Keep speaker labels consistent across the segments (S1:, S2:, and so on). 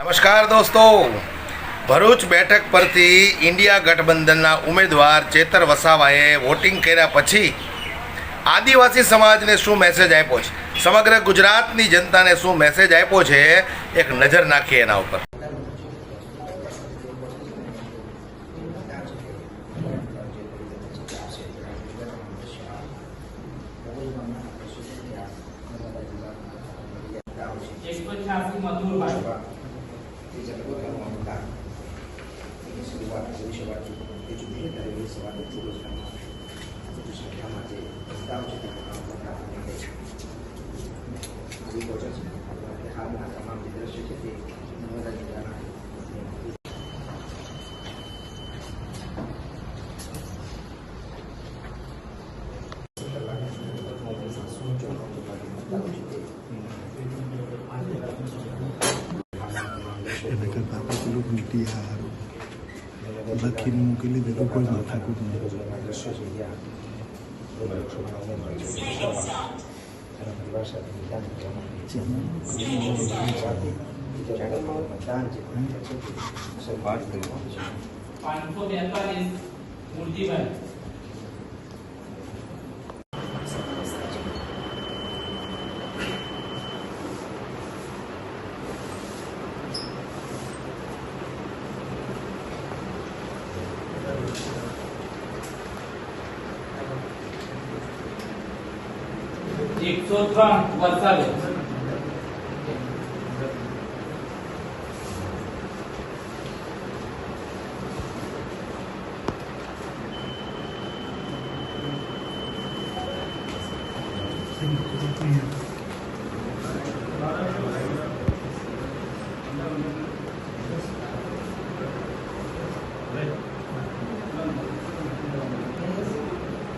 S1: નમસ્કાર દોસ્તો, ભરૂચ બેઠક પરથી ઇન્ડિયા ગઠબંધનના ઉમેદવાર ચેતર વસાવાએ વોટિંગ કર્યા પછી આદિવાસી સમાજને શું મેસેજ આપ્યો છે, સમગ્ર ગુજરાતની જનતાને શું મેસેજ આપ્યો છે, એક નજર નાખીએ એના ઉપર.
S2: એના કરતાં આપણે પેલું મીટી હારું લખીને મૂકેલી દેતું કોઈ માથાકૂટ નહીં.
S3: વરસાદે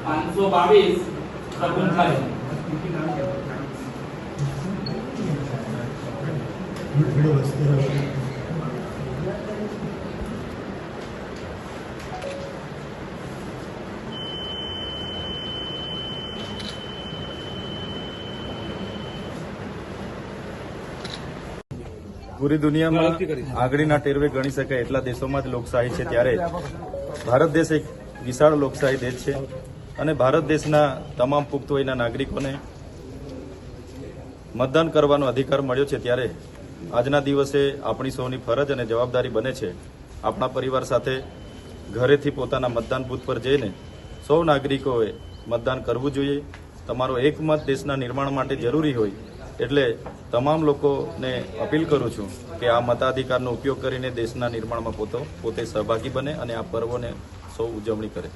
S3: $522 પ્રગુણ થાય.
S4: પૂરી દુનિયામાં આંગળીના ટેરવે ગણી શકાય એટલા દેશોમાં જ લોકશાહી છે, ત્યારે ભારત દેશ એક વિશાળ લોકશાહી દેશ છે અને ભારત દેશના તમામ પુખ્ત વયના નાગરિકોને મતદાન કરવાનો અધિકાર મળ્યો છે. ત્યારે આજના દિવસે આપણી સૌની ફરજ અને જવાબદારી બને છે આપણા પરિવાર સાથે ઘરેથી પોતાના મતદાન બૂથ પર જઈને સૌ નાગરિકોએ મતદાન કરવું જોઈએ. તમારો એક મત દેશના નિર્માણ માટે જરૂરી હોય એટલે તમામ લોકોને અપીલ કરું છું કે આ મતાધિકારનો ઉપયોગ કરીને દેશના નિર્માણમાં પોતે સહભાગી બને અને આ પર્વોને સૌ ઉજવણી કરે.